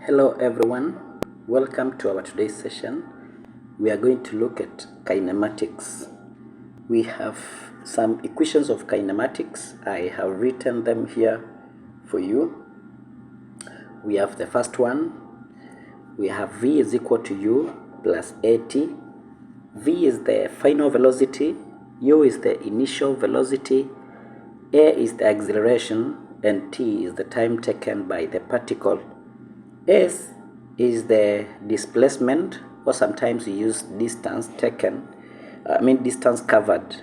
Hello everyone, welcome to our today's session. We are going to look at kinematics. We have some equations of kinematics. I have written them here for you. We have the first one. We have V is equal to U plus AT. V is the final velocity, U is the initial velocity, A is the acceleration, and T is the time taken by the particle. S is the displacement, or sometimes we use distance taken, distance covered.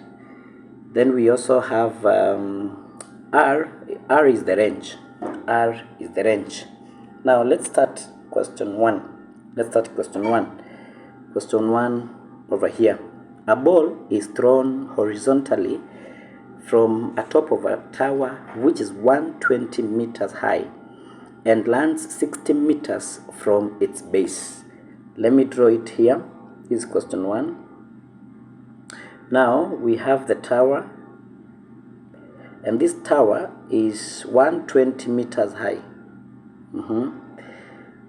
Then we also have R is the range. R is the range. Now let's start question 1. Question 1 over here. A ball is thrown horizontally from atop of a tower which is 120 meters high and lands 60 meters from its base. Let me draw it here. This is question 1. Now we have the tower, and this tower is 120 meters high.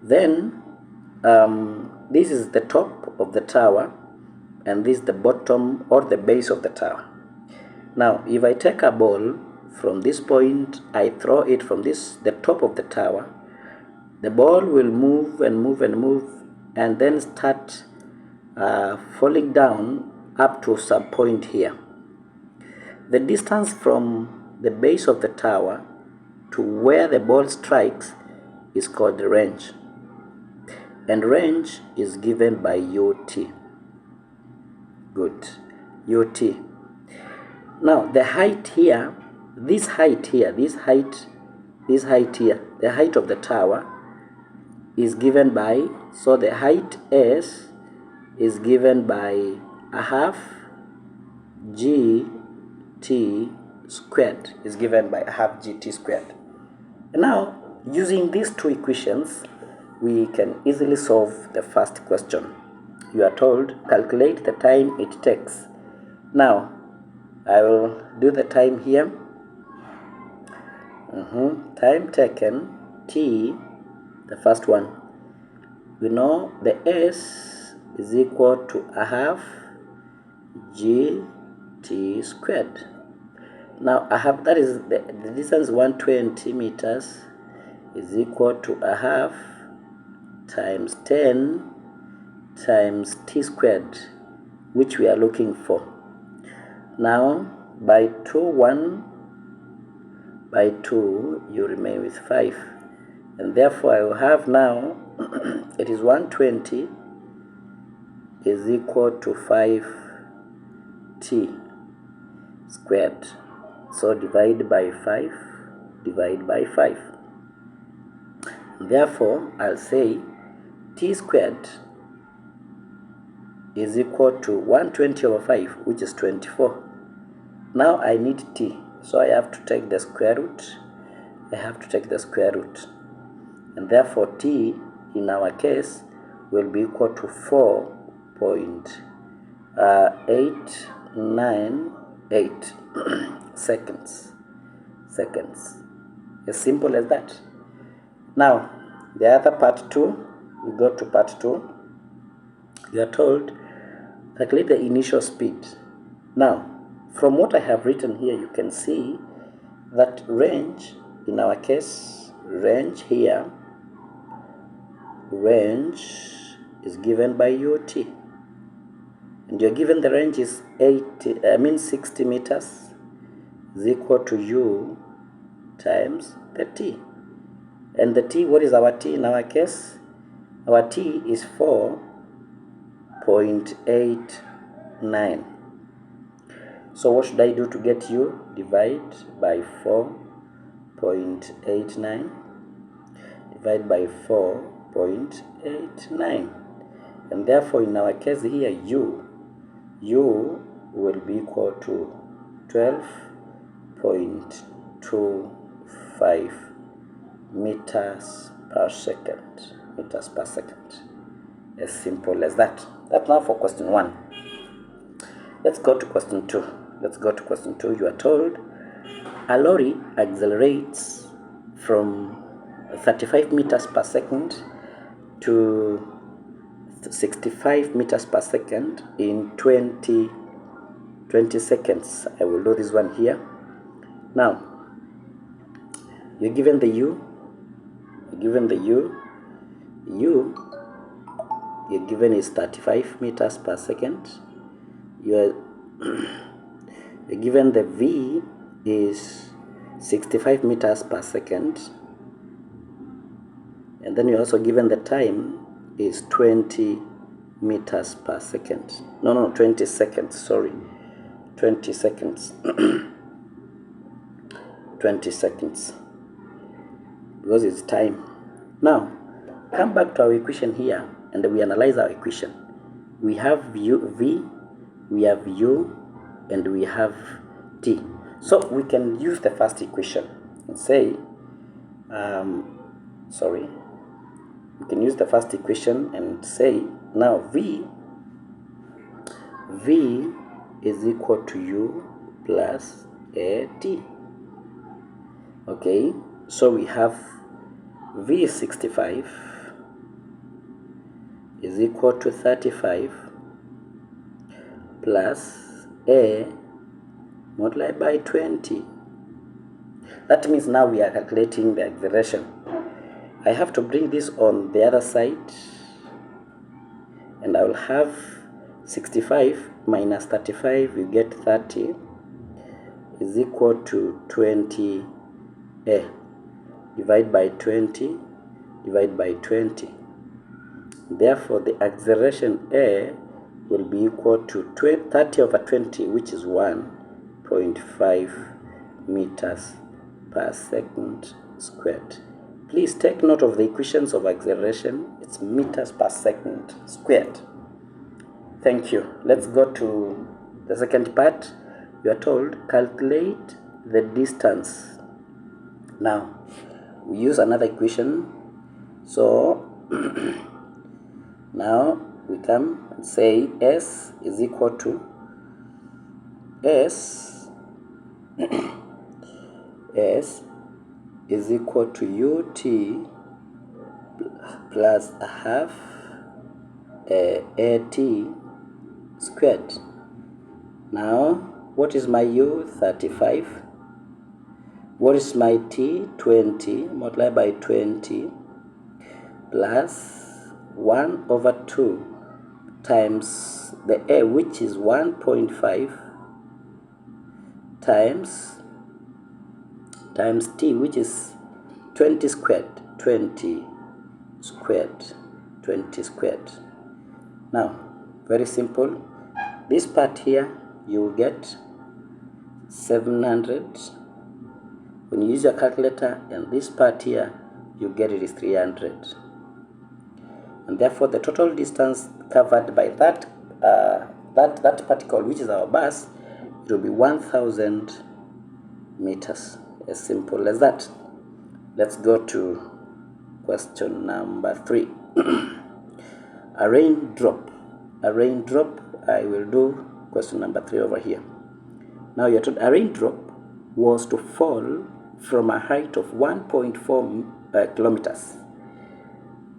Then this is the top of the tower, and this is the bottom or the base of the tower. Now if I take a ball from this point, I throw it from the top of the tower, the ball will move and move and move, and then start falling down up to some point here. The distance from the base of the tower to where the ball strikes is called the range, and range is given by UT. Good, UT. Now the height here, the height of the tower is given by, so the height S is given by a half GT squared, is given by a half GT squared. And now using these two equations, we can easily solve the first question. You are told calculate the time it takes. Now I will do the time here. Time taken, T, the first one. We know the S is equal to a half GT squared. Now I have, that is the distance 120 meters is equal to a half times 10 times T squared, which we are looking for. Now by 1 by 2 you remain with 5, and therefore I will have now it is 120 is equal to 5T squared. So divide by 5, divide by 5. Therefore I'll say T squared is equal to 120 over 5, which is 24. Now I need T, so I have to take the square root. And therefore T in our case will be equal to 4.898 seconds. As simple as that. Now the other part 2, we go to part 2. You are told calculate the initial speed. Now from what I have written here, you can see that range, in our case, range here, range is given by UT, and you're given the range is 60 meters is equal to U times the T. And the T, what is our T in our case? Our T is 4.89. So what should I do to get U? Divide by 4.89. Divide by 4.89. And therefore in our case here, U will be equal to 12.25 meters per second. As simple as that. That's now for question 1. Let's go to question 2. You are told a lorry accelerates from 35 meters per second to 65 meters per second in 20 seconds. I will do this one here. Now, you're given the U, you're given is 35 meters per second. You're given the V is 65 meters per second, and then you're also given the time is 20 meters per second. No, 20 seconds, sorry. 20 seconds. 20 seconds. Because it's time. Now, come back to our equation here and we analyze our equation. We have V, we have U, and we have T. So we can use the first equation and say, we can use the first equation and say, now V is equal to U plus AT. Okay, so we have V is 65 is equal to 35 plus A multiplied by 20. That means now we are calculating the acceleration. I have to bring this on the other side, and I will have 65 minus 35, you get 30, is equal to 20A. Divide by 20, divide by 20. Therefore, the acceleration A will be equal to 30 over 20, which is 1.5 meters per second squared. Please take note of the equations of acceleration. It's meters per second squared. Thank you. Let's go to the second part. You are told, calculate the distance. Now, we use another equation. So, now we come and say S is equal to S is equal to UT plus a half AT squared. Now, what is my U? 35. What is my T? 20 multiplied by 20 plus 1 over 2 times the A, which is 1.5, times T, which is 20 squared. 20 squared. Now, very simple. This part here, you will get 700 when you use your calculator, and this part here, you get it is 300. And therefore, the total distance covered by that particle, which is our bus, it will be 1,000 meters. As simple as that. Let's go to question number 3. A raindrop. I will do question number 3 over here. Now you're told a raindrop was to fall from a height of 1.4 kilometers.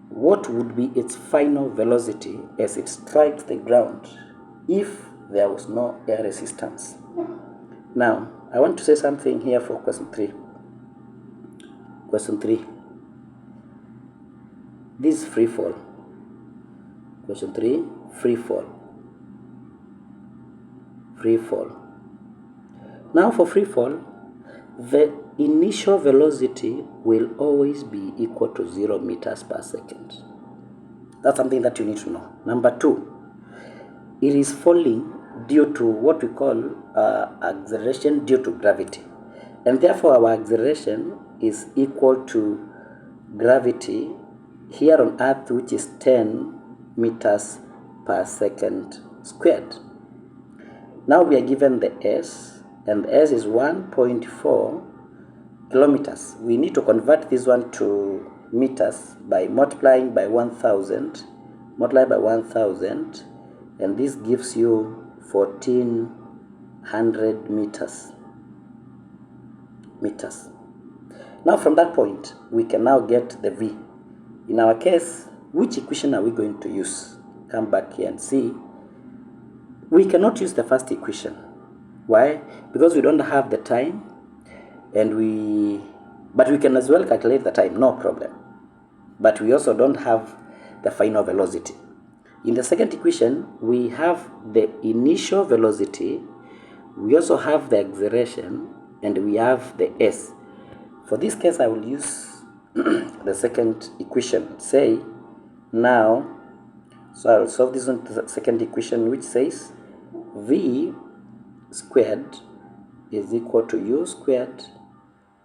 What would be its final velocity as it strikes the ground if there was no air resistance? Now, I want to say something here for question 3. Question 3. This is free fall. Question 3, free fall. Now for free fall, the initial velocity will always be equal to 0 meters per second. That's something that you need to know. Number 2, it is falling due to what we call acceleration due to gravity. And therefore our acceleration is equal to gravity here on Earth, which is 10 meters per second squared. Now we are given the S, and the S is 1.4 kilometers. We need to convert this one to meters by multiplying by 1,000. Multiply by 1,000, and this gives you 1,400 meters. Now from that point, we can now get the V. In our case, which equation are we going to use? Come back here and see. We cannot use the first equation. Why? Because we don't have the time, but we can as well calculate the time, no problem. But we also don't have the final velocity. In the second equation, we have the initial velocity, we also have the acceleration, and we have the s. For this case, I will use the second equation. Say, now, so I'll solve this on the second equation, which says v squared is equal to u squared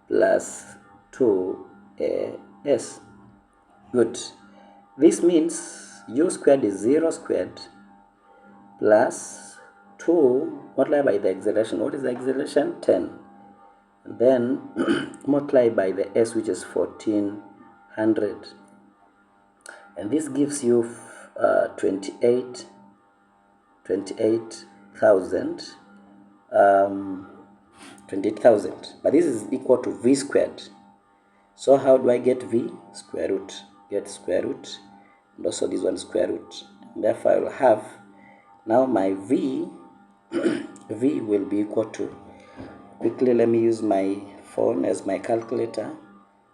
plus 2as. Good. This means u squared is 0 squared plus 2 multiplied by the acceleration. What is the acceleration? 10. And then multiply by the s, which is 1400. And this gives you 28,000. 28,000. But this is equal to v squared. So how do I get v? Square root. Get square root. And also this one square root. And therefore I will have now my v v will be equal to, quickly let me use my phone as my calculator,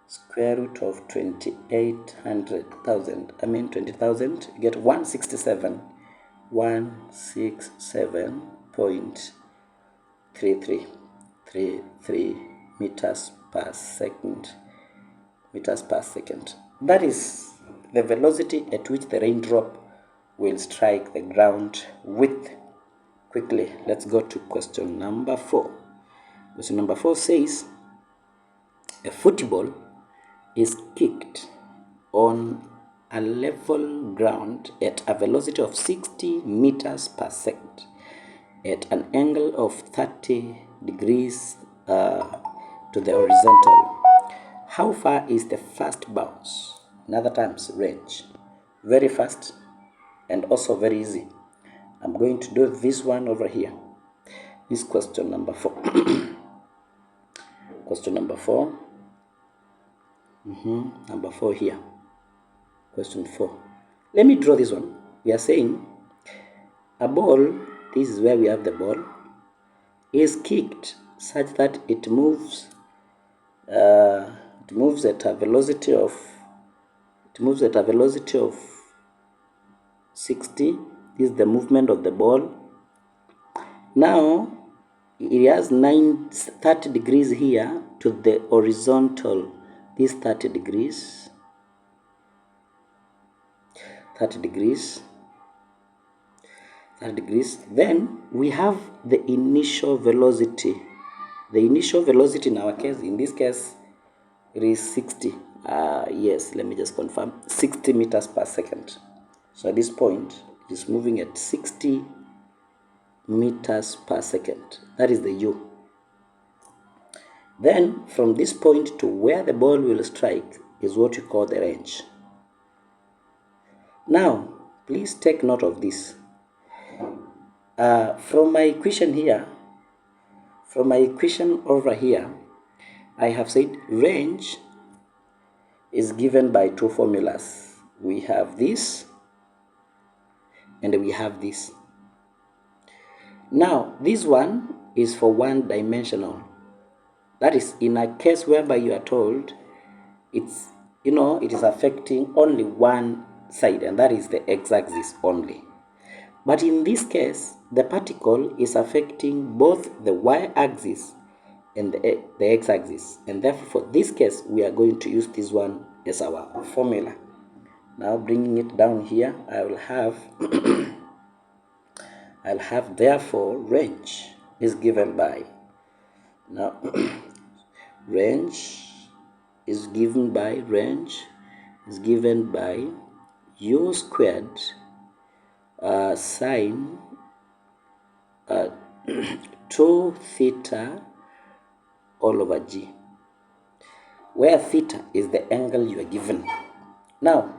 square root of 20,000, get 167.33 meters per second. That is the velocity at which the raindrop will strike the ground with. Quickly, let's go to question number 4. Question number 4 says, a football is kicked on a level ground at a velocity of 60 meters per second at an angle of 30 degrees to the horizontal. How far is the first bounce? In other terms, range. Very fast and also very easy. I'm going to do this one over here. This question number 4. Question number 4. Number 4 here. Question 4. Let me draw this one. We are saying a ball, this is where we have the ball, is kicked such that it moves at a velocity of 60. This is the movement of the ball. Now it has 30 degrees here to the horizontal. This 30 degrees. Then we have the initial velocity. The initial velocity in our case, in this case, it is 60. Yes, let me just confirm. 60 meters per second. So at this point, it is moving at 60 meters per second. That is the u. Then from this point to where the ball will strike is what you call the range. Now, please take note of this. From my equation over here, I have said range is given by two formulas. We have this and we have this. Now, this one is for one dimensional. That is in a case whereby you are told it is affecting only one side, and that is the x-axis only. But in this case, the particle is affecting both the y-axis and the x-axis, and therefore for this case we are going to use this one as our formula. Now bringing it down here, I will have therefore range is given by, now range is given by u squared sine 2 theta all over g, where theta is the angle you are given. Now,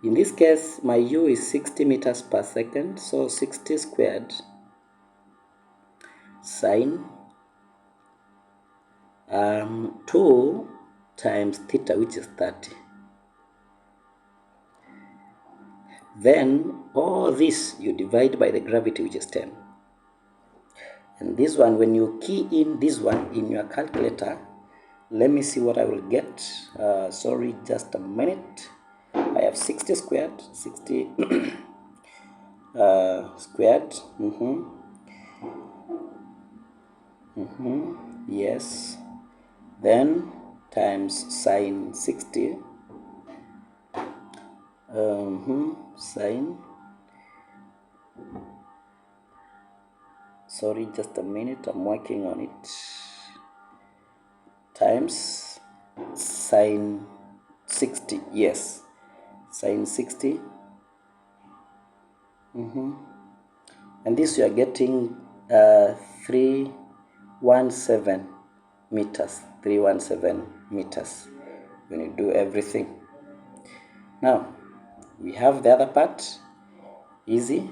in this case, my u is 60 meters per second, so 60 squared sine 2 times theta, which is 30. Then all this you divide by the gravity, which is 10. And this one, when you key in this one in your calculator, let me see what I will get. Sorry, just a minute. I have 60 squared, 60 squared. Yes. Then times sine 60. Sine. Sorry, just a minute. I'm working on it. Times sine 60. Yes. Sine 60. And this you are getting 317 meters. 317 meters when you do everything. Now we have the other part, easy,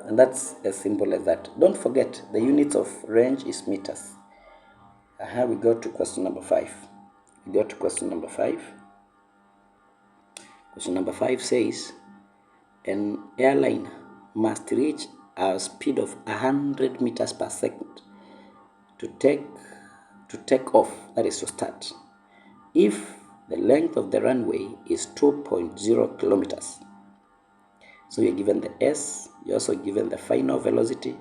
and that's as simple as that. Don't forget the units of range is meters. We go to question number 5. Question number 5 says an airline must reach a speed of 100 meters per second to take off, that is to start, if the length of the runway is 2.0 kilometers. So you're given the S, you're also given the final velocity,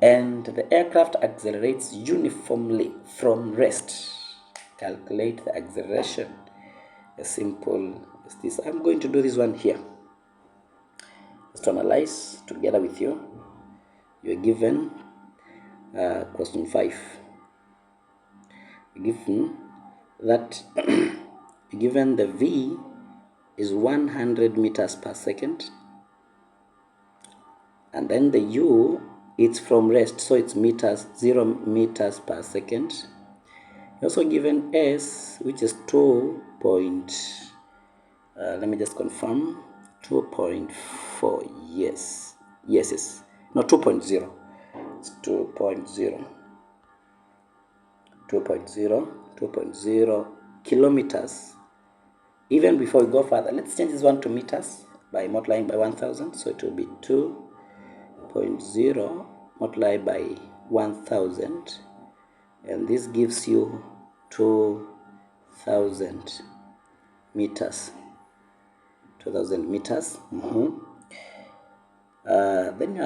and the aircraft accelerates uniformly from rest. Calculate the acceleration. As simple as this. I'm going to do this one here. Let's analyze together with you. You're given question 5. You're given that you're given the V is 100 meters per second, and then the U, it's from rest, so it's meters, 0 meters per second. You're also given S, which is 2. Let me just confirm, 2.4. yes, no, 2.0. It's 2.0 kilometers. Even before we go further, let's change this one to meters by multiplying by 1000. So it will be 2.0 multiplied by 1000, and this gives you 2000 meters. 2000 meters. Then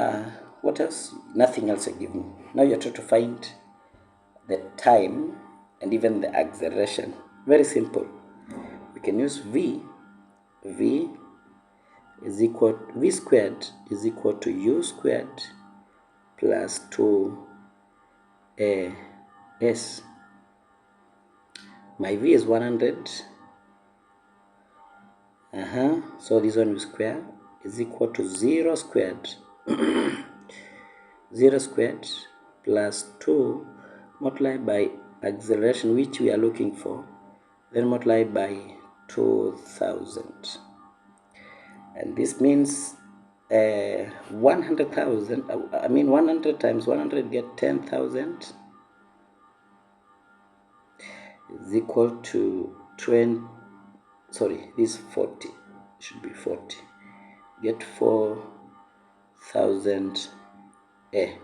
what else? Nothing else are given. Now you're trying to find the time and even the acceleration. Very simple. We can use V squared is equal to U squared plus 2S. My V is 100. So this one you square is equal to 0 squared 0 squared plus 2 multiplied by acceleration, which we are looking for, then multiplied by 2000. And this means 100,000, 100 times 100 get 10,000 is equal to 20. Sorry, this 40 should be 40. Get 4,000 A.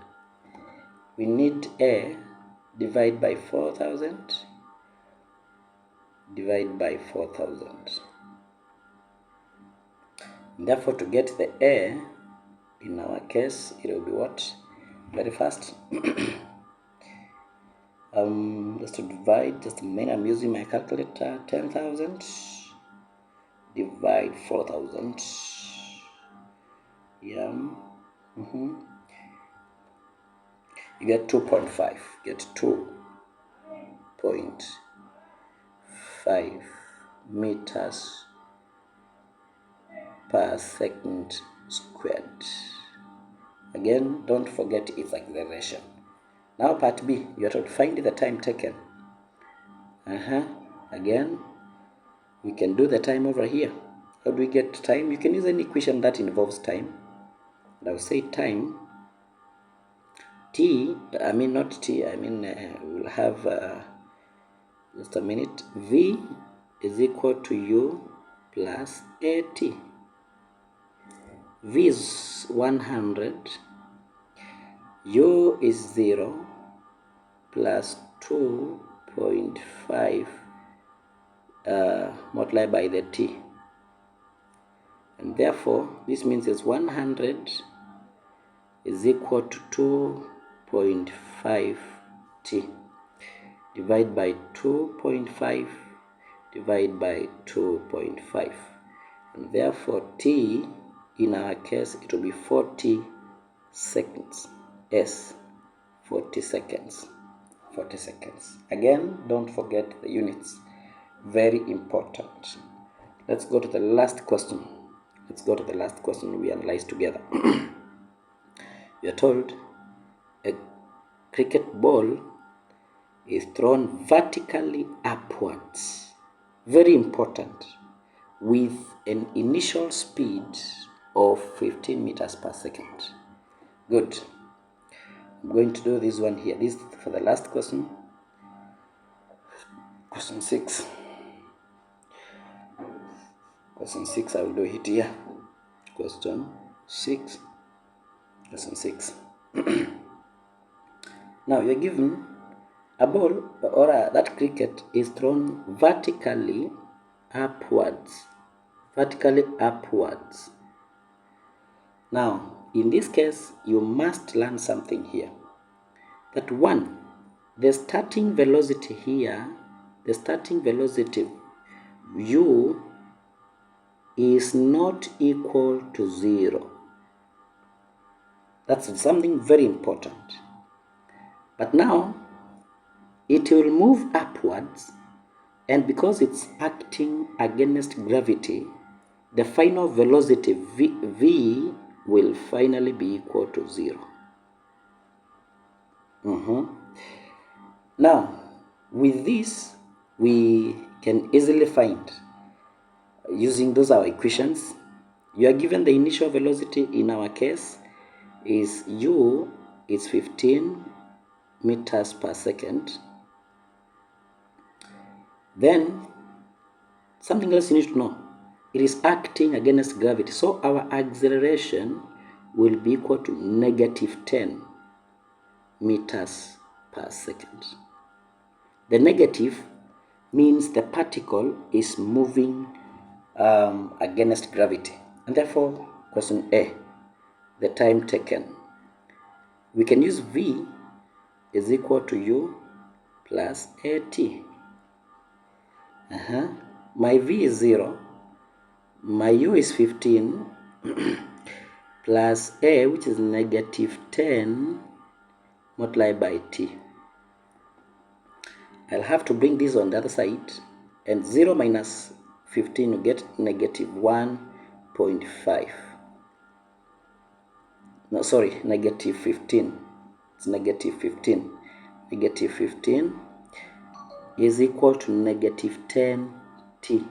We need A, divide by 4,000, divide by 4,000. Therefore, to get the A, in our case, it will be what? Very fast. Just to divide, just a minute, I'm using my calculator. 10,000 divide 4,000. Yeah. You get 2.5. Get 2.5 meters per second squared. Again, don't forget its acceleration. Now part B, you have to find the time taken. Again, we can do the time over here. How do we get time? You can use any equation that involves time. And I'll say time, we'll have, just a minute, V is equal to U plus AT. V is 100, U is 0 plus 2.5 multiplied by the T. And therefore, this means it's 100 is equal to 2.5 T. Divide by 2.5, divide by 2.5. And therefore, T, in our case, it will be 40 seconds. S, 40 seconds. 40 seconds. Again, don't forget the units. Very important. Let's go to the last question. Let's go to the last question we analyze together. We are told a cricket ball is thrown vertically upwards. Very important. With an initial speed of 15 meters per second. Good. I'm going to do this one here. This is for the last question. Question 6. Question 6, I will do it here. Question 6. Question 6. Now you're given a ball or that cricket is thrown vertically upwards. Vertically upwards. Now, in this case, you must learn something here. That one, the starting velocity here, the starting velocity U is not equal to 0. That's something very important. But now, it will move upwards, and because it's acting against gravity, the final velocity V will finally be equal to 0. Now, with this, we can easily find, using those our equations, you are given the initial velocity in our case is U is 15 meters per second. Then, something else you need to know. It is acting against gravity. So our acceleration will be equal to negative 10 meters per second. The negative means the particle is moving against gravity. And therefore, question A, the time taken. We can use V is equal to U plus AT. My V is 0. My U is 15 plus A, which is negative 10 multiplied by T. I'll have to bring this on the other side, and 0 minus 15 will get negative 1.5. No, sorry, negative 15. It's negative 15. Negative 15 is equal to negative 10T.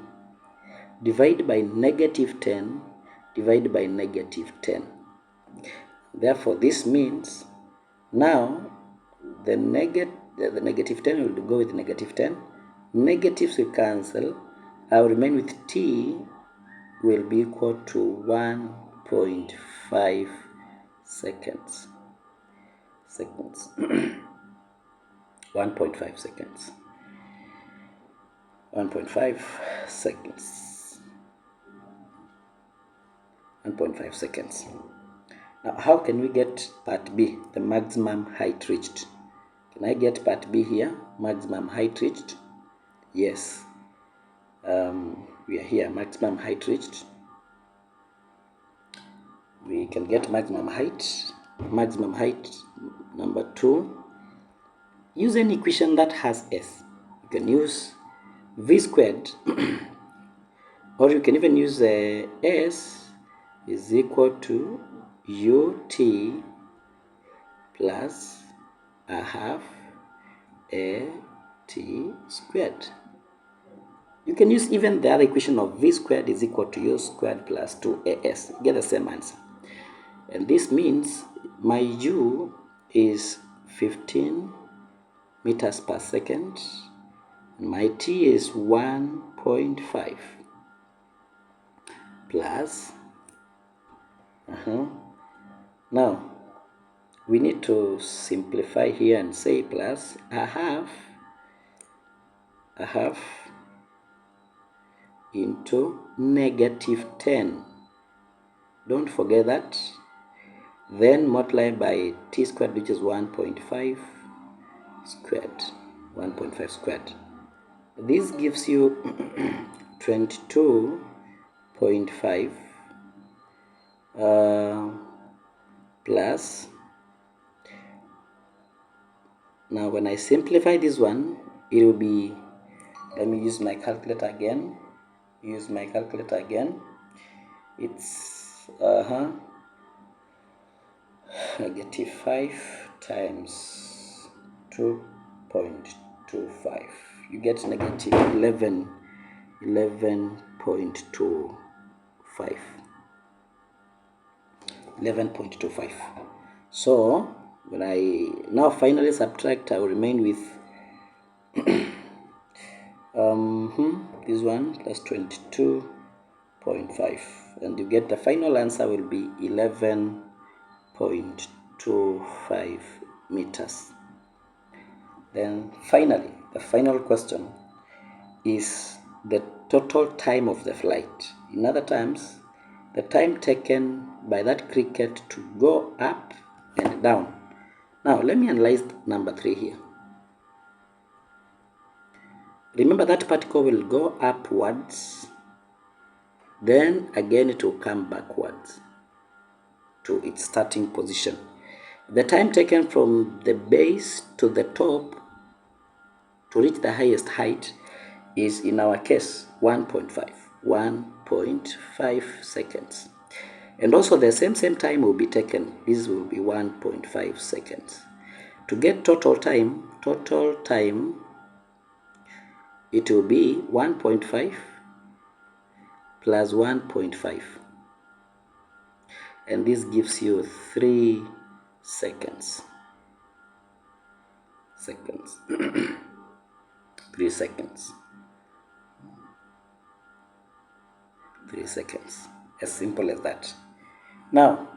Divide by negative 10, divide by negative 10. Therefore, this means now the negative 10 will go with negative 10. Negatives will cancel. I will remain with T will be equal to 1.5 seconds. 1.5 seconds. 1.5 seconds. 1.5 seconds. Now, how can we get part B, the maximum height reached? Can I get part B here, maximum height reached? Yes. We are here, maximum height reached. We can get maximum height number 2. Use an equation that has S. You can use V squared, or you can even use S is equal to UT plus a half AT squared. You can use even the other equation of V squared is equal to U squared plus 2AS. You get the same answer. And this means my U is 15 meters per second. And my T is 1.5 plus Now we need to simplify here and say plus a half into negative 10. Don't forget that. Then multiply by t squared, which is 1.5 squared. 1.5 squared. This gives you 22.5 plus. Now when I simplify this one, it will be, let me use my calculator again. It's negative 5 times 2.25. You get negative 11.25. So when I now finally subtract, I will remain with this one plus 22.5, and you get the final answer will be 11.25 meters. Then finally, the final question is the total time of the flight. In other terms, the time taken by that cricket to go up and down. Now let me analyze number 3 here. Remember that particle will go upwards, then again it will come backwards to its starting position. The time taken from the base to the top to reach the highest height is, in our case, 1.5 seconds. And also the same time will be taken. This will be 1.5 seconds. To get total time, it will be 1.5 plus 1.5. And this gives you 3 seconds. 3 seconds. 3 seconds. As simple as that. Now,